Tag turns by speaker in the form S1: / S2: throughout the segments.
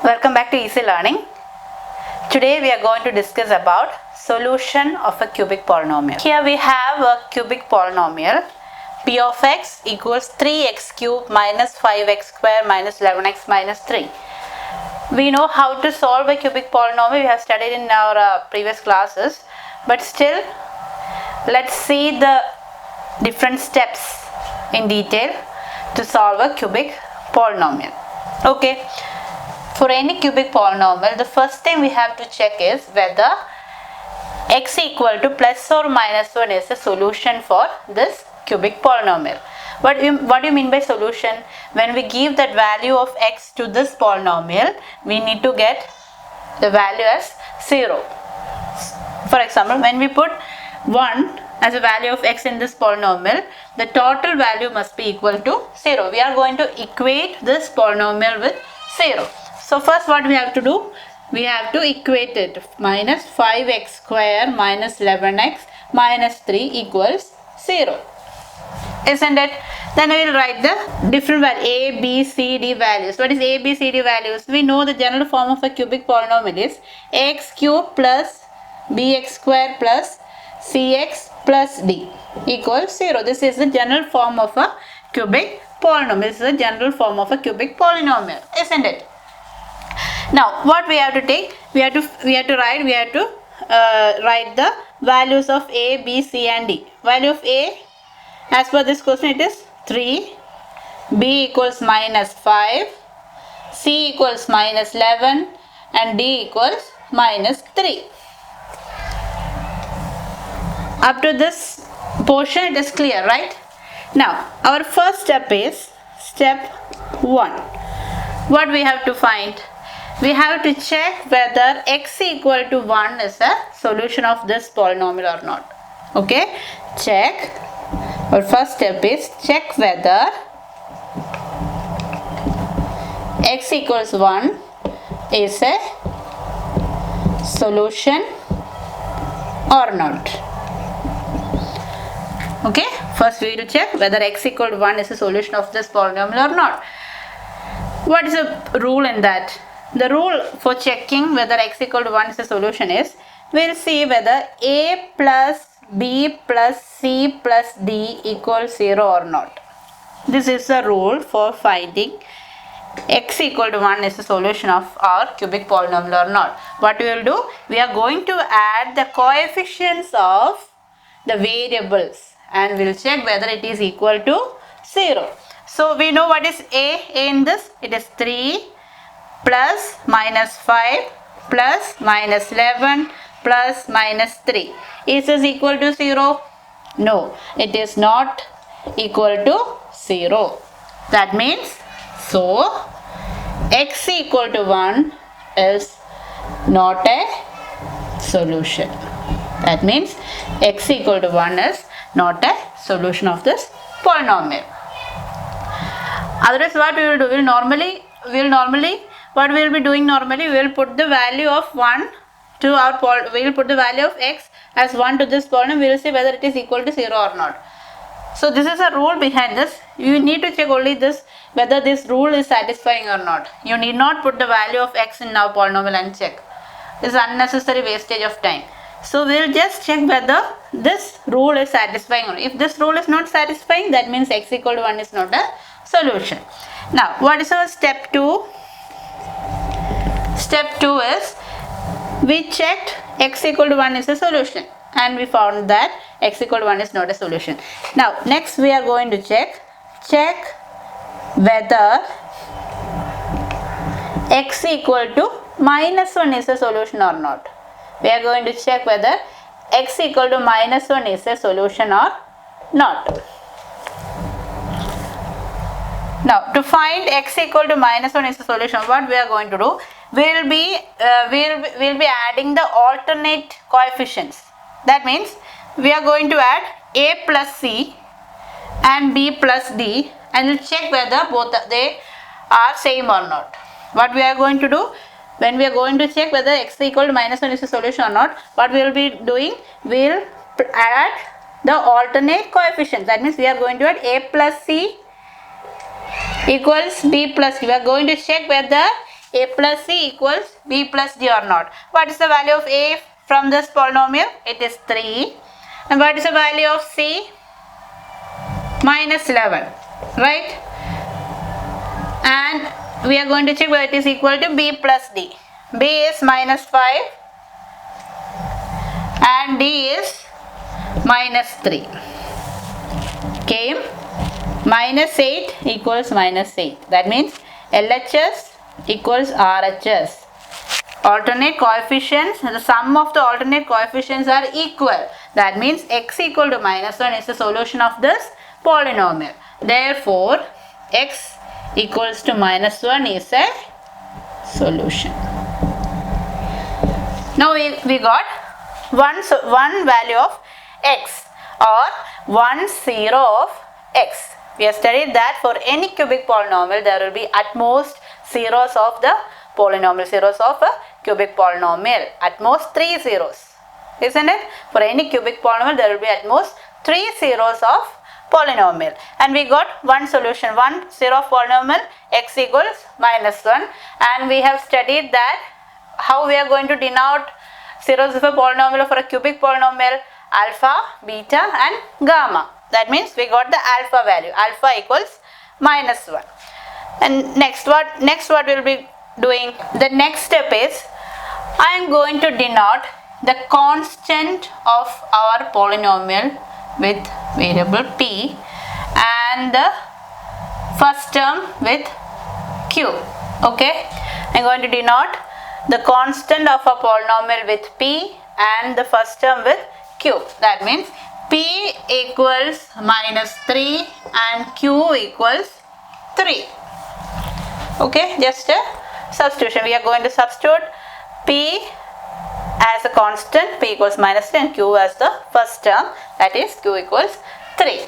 S1: Welcome back to Easy Learning. Today we are going to discuss about solution of a cubic polynomial. Here we have a cubic polynomial p of x equals 3x cubed minus 5x square minus 11x minus 3. We know how to solve a cubic polynomial. We have studied in our previous classes, but still let's see the different steps in detail to solve a cubic polynomial. Okay. For any cubic polynomial, the first thing we have to check is whether x equal to plus or minus 1 is a solution for this cubic polynomial. What do you mean by solution? When we give that value of x to this polynomial, we need to get the value as 0. For example, when we put 1 as a value of x in this polynomial, the total value must be equal to 0. We are going to equate this polynomial with 0. So first what we have to do, we have to equate it. Minus 5x square minus 11x minus 3 equals 0. Isn't it? Then we will write the different values, a, b, c, d values. What is a, b, c, d values? We know the general form of a cubic polynomial is x cube plus bx square plus cx plus d equals 0. This is the general form of a cubic polynomial. This is the general form of a cubic polynomial, isn't it? Now, what we have to take? We have to write the values of a, b, c, and d. Value of a, as per this question, it is 3. B equals minus 5. C equals minus 11, and D equals minus 3. Up to this portion, it is clear, right? Now, our first step is step 1. What we have to find? We have to check whether x equal to 1 is a solution of this polynomial or not. Okay? Check. Our first step is check whether x equals 1 is a solution or not. Okay? First we will check whether x equal to 1 is a solution of this polynomial or not. What is the rule in that? The rule for checking whether x equal to 1 is a solution is, we will see whether a plus b plus c plus d equals 0 or not. This is the rule for finding x equal to 1 is a solution of our cubic polynomial or not. What we will do? We are going to add the coefficients of the variables and we will check whether it is equal to 0. So we know what is a in this. It is 3 plus minus 5 plus minus 11 plus minus 3. Is this equal to 0? No, it is not equal to 0. That means, so x equal to 1 is not a solution. That means x equal to 1 is not a solution of this polynomial. Otherwise, what we will do? What we will be doing normally, we will put the value of 1 to our we will put the value of x as 1 to this polynomial. We will see whether it is equal to 0 or not. So this is a rule behind this. You need to check only this, whether this rule is satisfying or not. You need not put the value of x in our polynomial and check. This is unnecessary wastage of time. So we will just check whether this rule is satisfying or not. If this rule is not satisfying, that means x equal to 1 is not a solution. Now, what is our step 2? Step 2 is, we checked x equal to 1 is a solution and we found that x equal to 1 is not a solution. Now, next we are going to check whether x equal to minus 1 is a solution or not. We are going to check whether x equal to minus 1 is a solution or not. Now, to find x equal to minus 1 is a solution, what we are going to do? We will be adding the alternate coefficients. That means we are going to add a plus c and b plus d and we'll check whether both they are same or not. What we are going to do? When we are going to check whether x equal to minus 1 is a solution or not, what we will be doing? We will add the alternate coefficients. That means we are going to add a plus c equals b plus. We are going to check whether a plus c equals b plus d or not. What is the value of a from this polynomial? It is 3. And what is the value of c? Minus 11, right? And we are going to check whether it is equal to b plus d. b is minus 5 and d is minus 3. Okay, minus 8 equals minus 8. That means LHS equals RHS. Alternate coefficients, the sum of the alternate coefficients are equal. That means x equal to minus 1 is the solution of this polynomial. Therefore, x equals to minus 1 is a solution. Now we got one value of x or 1 0 of x. We have studied that for any cubic polynomial there will be at most zeros of the polynomial, zeros of a cubic polynomial, at most 3 zeros, isn't it? For any cubic polynomial there will be at most 3 zeros of polynomial, and we got one solution, 1 0 of polynomial x equals minus 1, and we have studied that how we are going to denote zeros of a polynomial for a cubic polynomial: alpha, beta and gamma. That means we got the alpha value, alpha equals minus 1. And next what we'll be doing, the next step is I am going to denote the constant of our polynomial with variable p and the first term with q. Okay, I'm going to denote the constant of a polynomial with p and the first term with q. That means p equals minus 3 and q equals 3. Okay, just a substitution. We are going to substitute p as a constant, p equals minus 3, and q as the first term, that is q equals 3.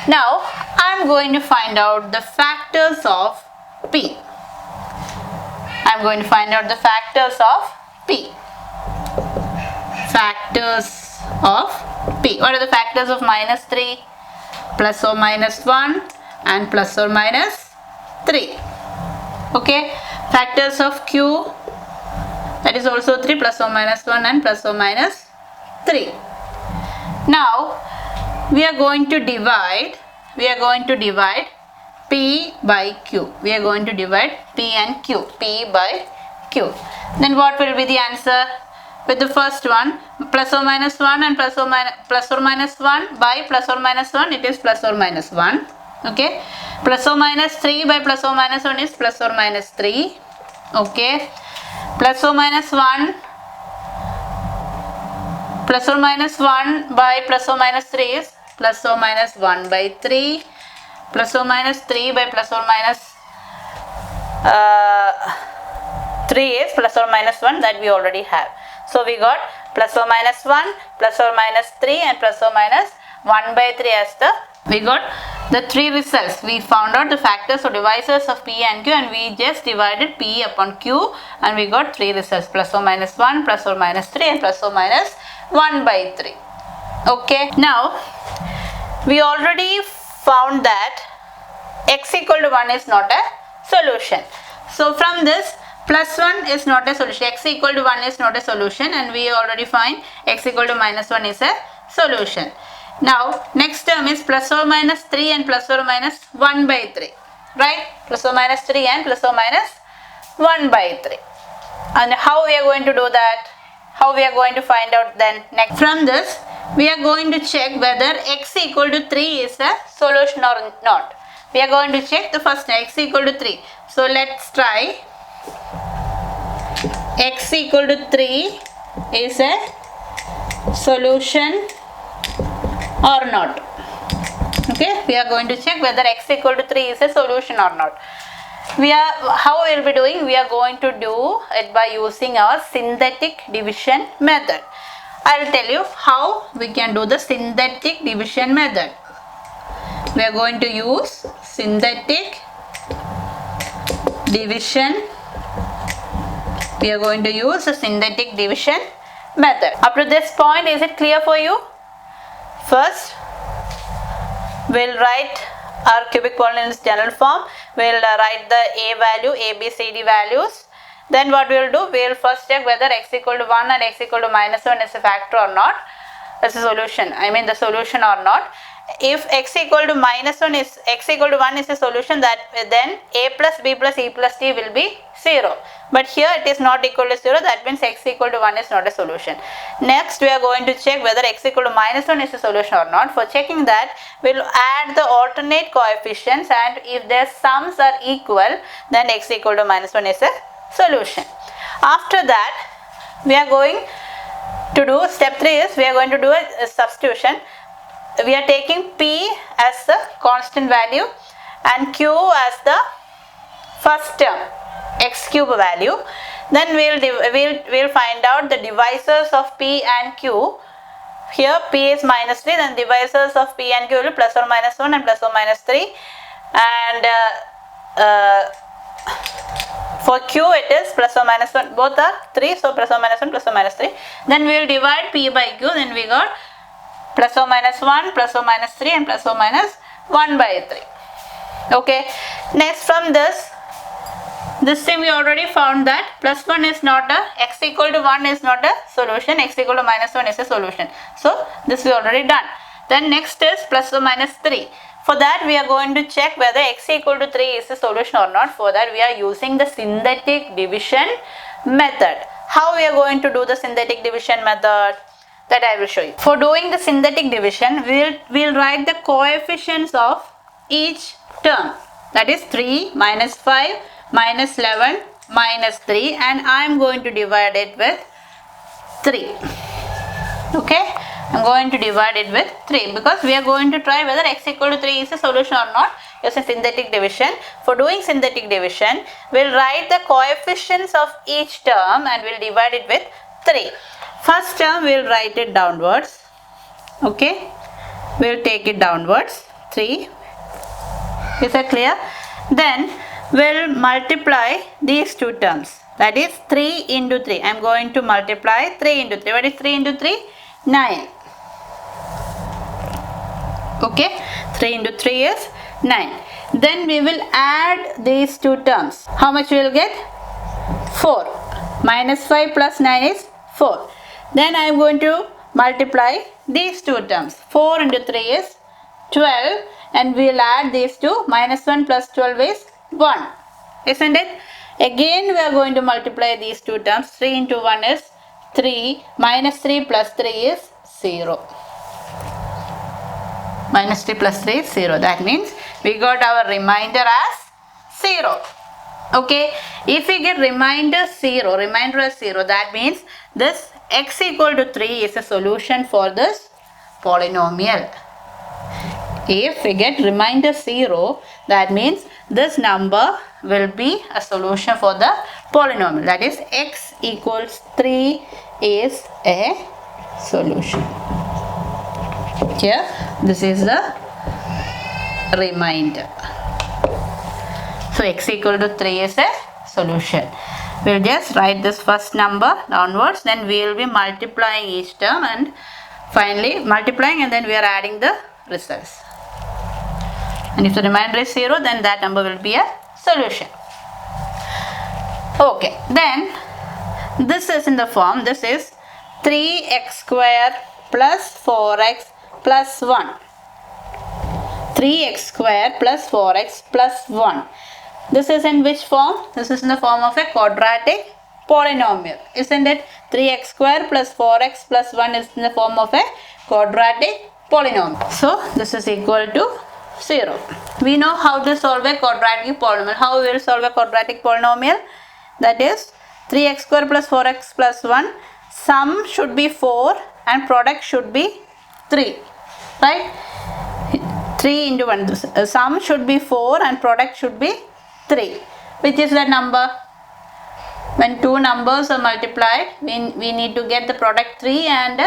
S1: Now I am going to find out the factors of p. I am going to find out the factors of p. Factors of p. What are the factors of minus 3? Plus or minus 1 and plus or minus 3. Okay, factors of q, that is also 3, plus or minus 1 and plus or minus 3. Now we are going to divide p by q. We are going to divide p and q, p by q. Then what will be the answer? With the first one, plus or minus 1 and plus or minus 1 by plus or minus 1, it is plus or minus 1. Okay, plus or minus 3 by plus or minus 1 is plus or minus 3. Okay, plus or minus 1 by plus or minus 3 is plus or minus 1 by 3. Plus or minus 3 by plus or minus 3 is plus or minus 1, that we already have. So we got plus or minus 1, plus or minus 3 and plus or minus 1 by 3 as the, we got the 3 results. We found out the factors or divisors of p and q, and we just divided p upon q, and we got 3 results: plus or minus 1, plus or minus 3 and plus or minus 1 by 3. Okay, now we already found that x equal to 1 is not a solution. So from this, plus 1 is not a solution, x equal to 1 is not a solution, and we already find x equal to minus 1 is a solution. Now next term is plus or minus 3 and plus or minus 1 by 3, right? Plus or minus 3 and plus or minus 1 by 3. And how we are going to do that? How we are going to find out then? Next, from this we are going to check whether x equal to 3 is a solution or not. We are going to check the first x equal to 3. So let's try. X equal to 3 is a solution or not. Okay, we are going to check whether x equal to 3 is a solution or not. How we will be doing? We are going to do it by using our synthetic division method. I will tell you how we can do the synthetic division method. We are going to use synthetic division. We are going to use a synthetic division method. Up to this point, is it clear for you? First, we'll write our cubic polynomial general form. We'll write the a value, a, b, c, d values, then what we will do, we will first check whether x equal to 1 and x equal to minus 1 is a factor or not, as a solution, I mean the solution or not. If x equal to minus 1 is, x equal to 1 is a solution, that then a plus b plus e plus t will be 0. But here it is not equal to 0, that means x equal to 1 is not a solution. Next we are going to check whether x equal to minus 1 is a solution or not. For checking that, we will add the alternate coefficients, and if their sums are equal, then x equal to minus 1 is a solution. After that, we are going to do, step 3 is we are going to do a substitution. We are taking p as the constant value and q as the first term, x cube value. Then we'll find out the divisors of p and q. Here p is minus 3, then divisors of p and q will be plus or minus 1 and plus or minus 3. And for q it is plus or minus 1, both are 3, so plus or minus 1, plus or minus 3. Then we will divide p by q, then we got plus or minus 1, plus or minus 3 and plus or minus 1 by 3. Okay, next from this thing we already found that plus 1 is not a, x equal to 1 is not a solution, x equal to minus 1 is a solution. So this we already done. Then next is plus or minus 3. For that we are going to check whether x equal to 3 is a solution or not. For that we are using the synthetic division method. How we are going to do the synthetic division method? That I will show you. For doing the synthetic division, we'll write the coefficients of each term. That is 3, minus 5, minus 11, minus 3, and I am going to divide it with 3. Okay, I am going to divide it with 3 because we are going to try whether x equal to 3 is a solution or not using synthetic division. For doing synthetic division, we'll write the coefficients of each term and we'll divide it with 3. First term we will write it downwards. Okay, we will take it downwards, 3. Is that clear? Then we will multiply these two terms, that is 3 into 3. I am going to multiply 3 into 3. What is 3 into 3? 9. Okay, 3 into 3 is 9. Then we will add these two terms. How much we will get? 4. Minus 5 plus 9 is 4. Then I am going to multiply these two terms. 4 into 3 is 12, and we will add these two. Minus 1 plus 12 is 1. Isn't it? Again we are going to multiply these two terms. 3 into 1 is 3. Minus 3 plus 3 is 0. Minus 3 plus 3 is 0. That means we got our remainder as 0. Okay, if we get remainder as 0, that means this x equal to 3 is a solution for this polynomial. If we get remainder 0, that means this number will be a solution for the polynomial. That is x equals 3 is a solution. Here, this is the remainder. So x equal to 3 is a solution. We will just write this first number downwards, then we will be multiplying each term and finally multiplying, and then we are adding the results. And if the remainder is 0, then that number will be a solution. Okay, then this is in the form, this is 3x square plus 4x plus 1. 3x square plus 4x plus 1. This is in which form? This is in the form of a quadratic polynomial, isn't it? 3x square plus 4x plus 1 is in the form of a quadratic polynomial. So this is equal to 0. We know how to solve a quadratic polynomial. How we will solve a quadratic polynomial? That is 3x square plus 4x plus 1. Sum should be 4 and product should be 3. Right? 3 into 1. Sum should be 4 and product should be 3. Which is the number? When two numbers are multiplied, we need to get the product 3, and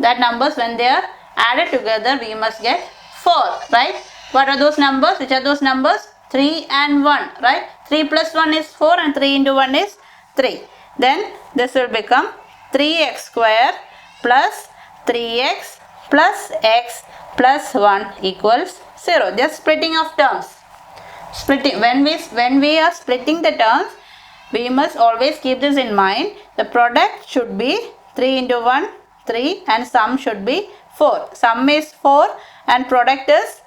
S1: that numbers, when they are added together, we must get 4. Right? What are those numbers? Which are those numbers? 3 and 1. Right? 3 plus 1 is 4 and 3 into 1 is 3. Then this will become 3x square plus 3x plus x plus 1 equals 0. Just splitting of terms. Splitting. When we are splitting the terms, we must always keep this in mind. The product should be 3 into 1, 3, and sum should be 4. Sum is 4 and product is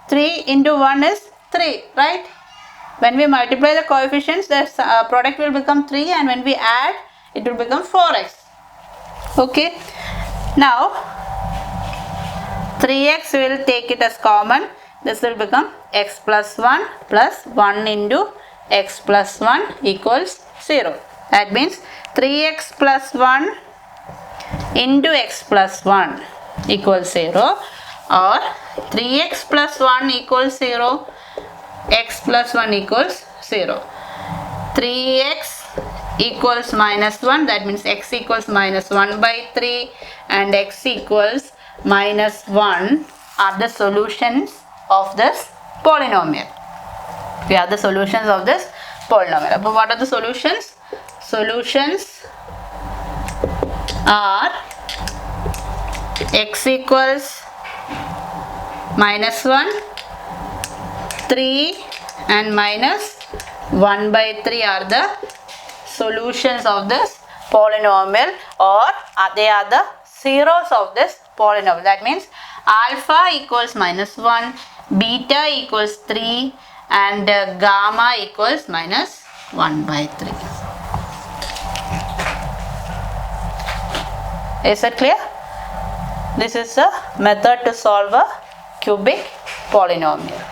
S1: 3 into 1 is 3, right? When we multiply the coefficients, the product will become 3, and when we add, it will become 4x. Okay. Now, 3x will take it as common. This will become x plus 1 plus 1 into x plus 1 equals 0. That means 3x plus 1 into x plus 1 equals 0, or 3x plus 1 equals 0, x plus 1 equals 0. 3x equals minus 1, that means x equals minus 1 by 3 and x equals minus 1 are the solutions of this polynomial. We have the solutions of this polynomial. But what are the solutions? Solutions are x equals minus 1, 3 and minus 1 by 3 are the solutions of this polynomial, or they are the zeros of this polynomial. That means alpha equals minus 1, beta equals 3 and gamma equals minus 1 by 3. Is it clear? This is a method to solve a cubic polynomial.